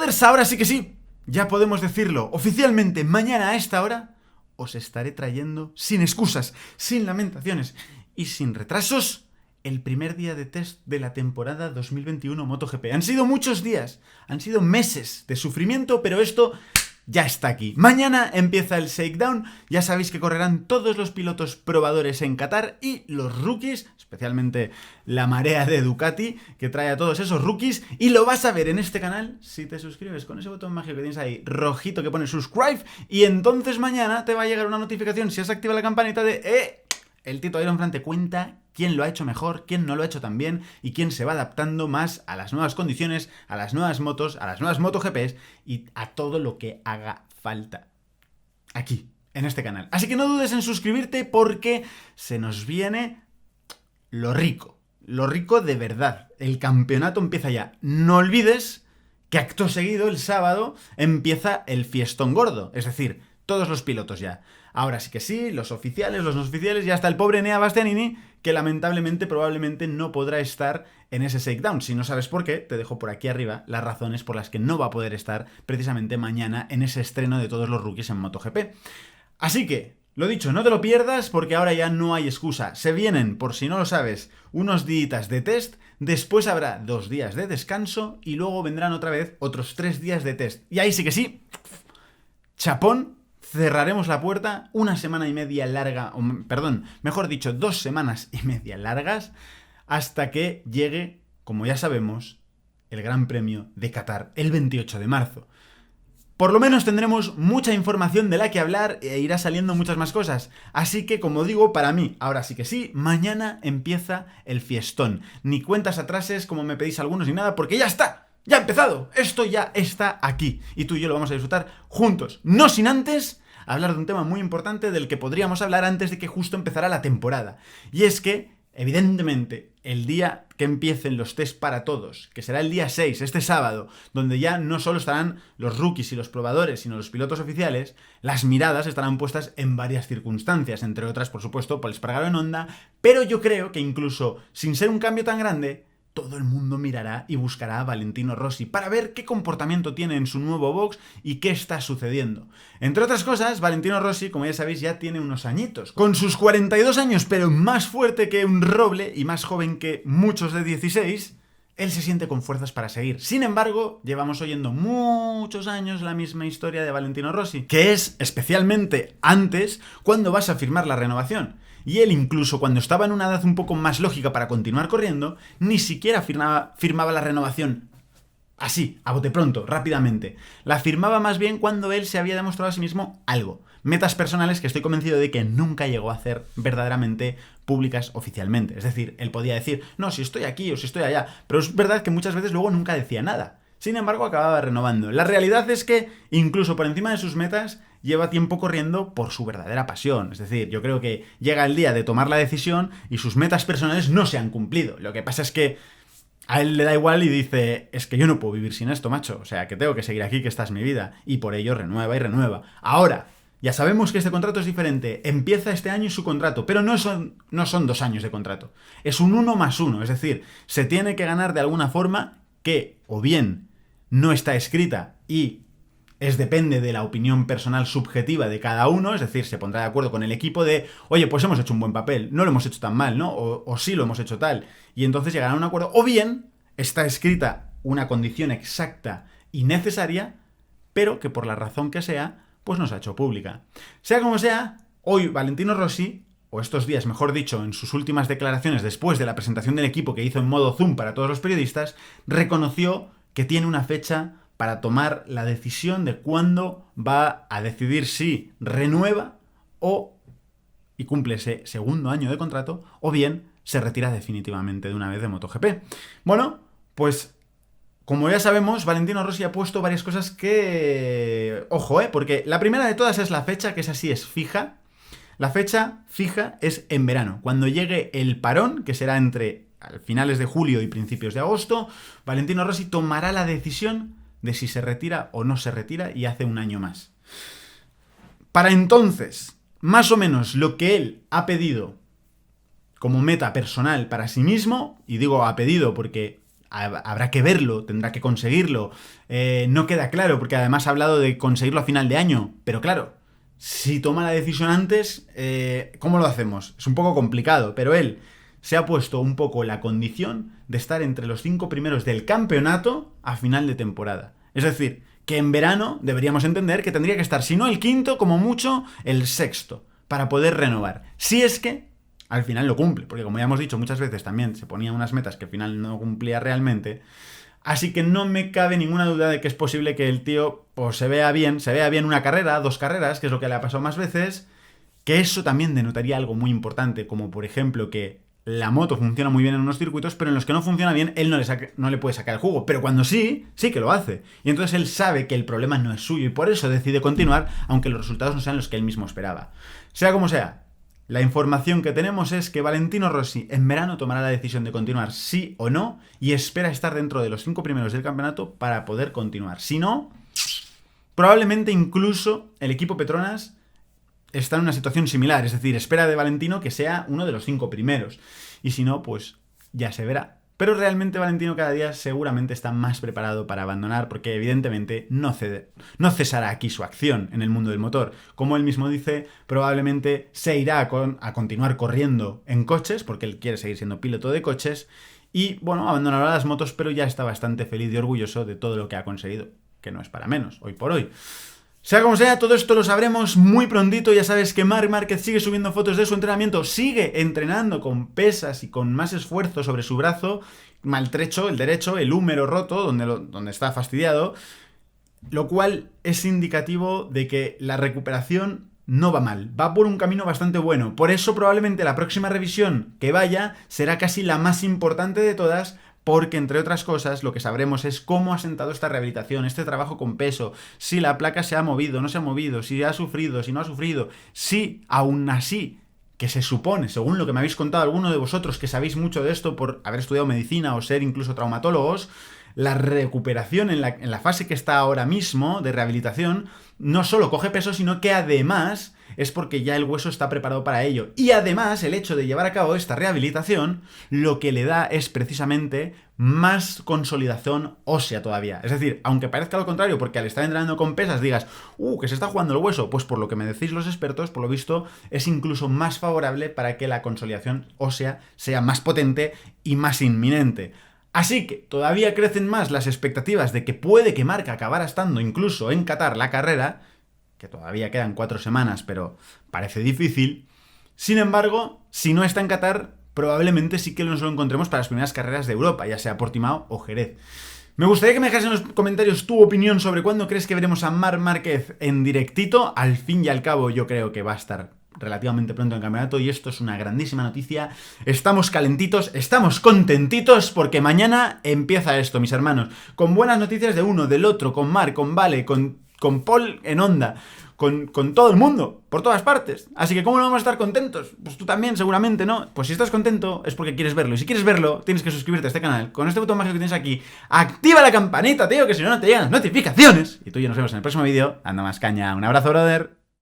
Brothers, ahora sí que sí, ya podemos decirlo oficialmente, mañana a esta hora os estaré trayendo, sin excusas, sin lamentaciones y sin retrasos, el primer día de test de la temporada 2021 MotoGP. Han sido muchos días, han sido meses de sufrimiento, pero esto ya está aquí. Mañana empieza el shakedown, ya sabéis que correrán todos los pilotos probadores en Qatar y los rookies, especialmente la marea de Ducati, que trae a todos esos rookies, y lo vas a ver en este canal si te suscribes con ese botón mágico que tienes ahí, rojito, que pone subscribe, y entonces mañana te va a llegar una notificación si has activado la campanita de el Tito Ironfran te cuenta quién lo ha hecho mejor, quién no lo ha hecho tan bien y quién se va adaptando más a las nuevas condiciones, a las nuevas motos, a las nuevas MotoGPs y a todo lo que haga falta aquí, en este canal. Así que no dudes en suscribirte porque se nos viene lo rico de verdad. El campeonato empieza ya. No olvides que acto seguido, el sábado, empieza el fiestón gordo, es decir, todos los pilotos ya. Ahora sí que sí, los oficiales, los no oficiales, y hasta el pobre Enea Bastianini, que lamentablemente probablemente no podrá estar en ese shakedown. Si no sabes por qué, te dejo por aquí arriba las razones por las que no va a poder estar precisamente mañana en ese estreno de todos los rookies en MotoGP. Así que, lo dicho, no te lo pierdas porque ahora ya no hay excusa. Se vienen, por si no lo sabes, unos días de test, después habrá 2 días de descanso y luego vendrán otra vez otros 3 días de test. Y ahí sí que sí, chapón. Cerraremos la puerta, 1 semana y media larga, perdón, mejor dicho, 2 semanas y media largas, hasta que llegue, como ya sabemos, el Gran Premio de Qatar el 28 de marzo. Por lo menos tendremos mucha información de la que hablar e irá saliendo muchas más cosas. Así que, como digo, para mí, ahora sí que sí, mañana empieza el fiestón. Ni cuentas atrases, como me pedís algunos, ni nada, porque ya está. ¡Ya ha empezado! Esto ya está aquí. Y tú y yo lo vamos a disfrutar juntos. No sin antes hablar de un tema muy importante del que podríamos hablar antes de que justo empezara la temporada. Y es que, evidentemente, el día que empiecen los test para todos, que será el día 6, este sábado, donde ya no solo estarán los rookies y los probadores, sino los pilotos oficiales, las miradas estarán puestas en varias circunstancias, entre otras, por supuesto, Paul Espargaro en Honda, pero yo creo que incluso sin ser un cambio tan grande, todo el mundo mirará y buscará a Valentino Rossi para ver qué comportamiento tiene en su nuevo box y qué está sucediendo. Entre otras cosas, Valentino Rossi, como ya sabéis, ya tiene unos añitos. Con sus 42 años, pero más fuerte que un roble y más joven que muchos de 16, él se siente con fuerzas para seguir. Sin embargo, llevamos oyendo muchos años la misma historia de Valentino Rossi, que es especialmente antes cuando vas a firmar la renovación. Y él, incluso cuando estaba en una edad un poco más lógica para continuar corriendo, ni siquiera firmaba la renovación así, a bote pronto, rápidamente. La firmaba más bien cuando él se había demostrado a sí mismo algo. Metas personales que estoy convencido de que nunca llegó a hacer verdaderamente públicas oficialmente. Es decir, él podía decir, no, si estoy aquí o si estoy allá. Pero es verdad que muchas veces luego nunca decía nada. Sin embargo, acababa renovando. La realidad es que, incluso por encima de sus metas, lleva tiempo corriendo por su verdadera pasión. Es decir, yo creo que llega el día de tomar la decisión y sus metas personales no se han cumplido. Lo que pasa es que a él le da igual y dice, es que yo no puedo vivir sin esto, macho. O sea, que tengo que seguir aquí, que esta es mi vida. Y por ello renueva y renueva. Ahora, ya sabemos que este contrato es diferente. Empieza este año su contrato, pero no son 2 años de contrato. Es un 1 más 1. Es decir, se tiene que ganar de alguna forma que, o bien, no está escrita y depende de la opinión personal subjetiva de cada uno, es decir, se pondrá de acuerdo con el equipo de, oye, pues hemos hecho un buen papel, no lo hemos hecho tan mal, ¿no? O sí lo hemos hecho tal, y entonces llegarán a un acuerdo, o bien está escrita una condición exacta y necesaria, pero que por la razón que sea, pues no se ha hecho pública. Sea como sea, hoy Valentino Rossi, o estos días, mejor dicho, en sus últimas declaraciones después de la presentación del equipo que hizo en modo Zoom para todos los periodistas, reconoció que tiene una fecha para tomar la decisión de cuándo va a decidir si renueva y cumple ese segundo año de contrato, o bien se retira definitivamente de una vez de MotoGP. Bueno, pues como ya sabemos, Valentino Rossi ha puesto varias cosas que... Ojo, porque la primera de todas es la fecha, que es así, es fija. La fecha fija es en verano, cuando llegue el parón, que será entre finales de julio y principios de agosto. Valentino Rossi tomará la decisión de si se retira o no se retira y hace un año más. Para entonces, más o menos lo que él ha pedido como meta personal para sí mismo, y digo ha pedido porque habrá que verlo, tendrá que conseguirlo. No queda claro, porque además ha hablado de conseguirlo a final de año. Pero claro, si toma la decisión antes, ¿cómo lo hacemos? Es un poco complicado, pero él se ha puesto un poco la condición de estar entre los 5 primeros del campeonato a final de temporada. Es decir, que en verano deberíamos entender que tendría que estar, si no el quinto, como mucho, el sexto, para poder renovar. Si es que al final lo cumple, porque como ya hemos dicho muchas veces también se ponían unas metas que al final no cumplía realmente. Así que no me cabe ninguna duda de que es posible que el tío pues, se vea bien una carrera, 2 carreras, que es lo que le ha pasado más veces, que eso también denotaría algo muy importante, como por ejemplo que la moto funciona muy bien en unos circuitos, pero en los que no funciona bien, él no le puede sacar el jugo. Pero cuando sí que lo hace. Y entonces él sabe que el problema no es suyo y por eso decide continuar, aunque los resultados no sean los que él mismo esperaba. Sea como sea, la información que tenemos es que Valentino Rossi en verano tomará la decisión de continuar sí o no y espera estar dentro de los 5 primeros del campeonato para poder continuar. Si no, probablemente incluso el equipo Petronas está en una situación similar, es decir, espera de Valentino que sea uno de los 5 primeros. Y si no, pues ya se verá. Pero realmente Valentino cada día seguramente está más preparado para abandonar porque evidentemente no cesará aquí su acción en el mundo del motor. Como él mismo dice, probablemente se irá a continuar corriendo en coches porque él quiere seguir siendo piloto de coches y, bueno, abandonará las motos, pero ya está bastante feliz y orgulloso de todo lo que ha conseguido, que no es para menos, hoy por hoy. Sea como sea, todo esto lo sabremos muy prontito. Ya sabes que Marc Márquez sigue subiendo fotos de su entrenamiento, sigue entrenando con pesas y con más esfuerzo sobre su brazo maltrecho, el derecho, el húmero roto, donde está fastidiado, lo cual es indicativo de que la recuperación no va mal, va por un camino bastante bueno. Por eso probablemente la próxima revisión que vaya será casi la más importante de todas, porque, entre otras cosas, lo que sabremos es cómo ha sentado esta rehabilitación, este trabajo con peso, si la placa se ha movido, no se ha movido, si ha sufrido, si no ha sufrido, si, aún así, que se supone, según lo que me habéis contado alguno de vosotros que sabéis mucho de esto por haber estudiado medicina o ser incluso traumatólogos, la recuperación en la fase que está ahora mismo de rehabilitación no solo coge peso, sino que además es porque ya el hueso está preparado para ello. Y además el hecho de llevar a cabo esta rehabilitación lo que le da es precisamente más consolidación ósea todavía. Es decir, aunque parezca lo contrario, porque al estar entrenando con pesas digas, que se está jugando el hueso, pues por lo que me decís los expertos, por lo visto, es incluso más favorable para que la consolidación ósea sea más potente y más inminente. Así que todavía crecen más las expectativas de que puede que Marc acabara estando incluso en Qatar la carrera, que todavía quedan 4 semanas, pero parece difícil. Sin embargo, si no está en Qatar, probablemente sí que nos lo encontremos para las primeras carreras de Europa, ya sea Portimao o Jerez. Me gustaría que me dejas en los comentarios tu opinión sobre cuándo crees que veremos a Marc Márquez en directito. Al fin y al cabo, yo creo que va a estar relativamente pronto en el campeonato y esto es una grandísima noticia. Estamos calentitos, estamos contentitos porque mañana empieza esto, mis hermanos, con buenas noticias de uno, del otro, con Marc, con Vale, con Paul en Honda, con todo el mundo, por todas partes. Así que ¿cómo no vamos a estar contentos? Pues tú también, seguramente, ¿no? Pues si estás contento es porque quieres verlo. Y si quieres verlo, tienes que suscribirte a este canal. Con este botón mágico que tienes aquí, activa la campanita, tío, que si no, no te llegan las notificaciones. Y tú y yo nos vemos en el próximo vídeo. Anda más caña. Un abrazo, brother.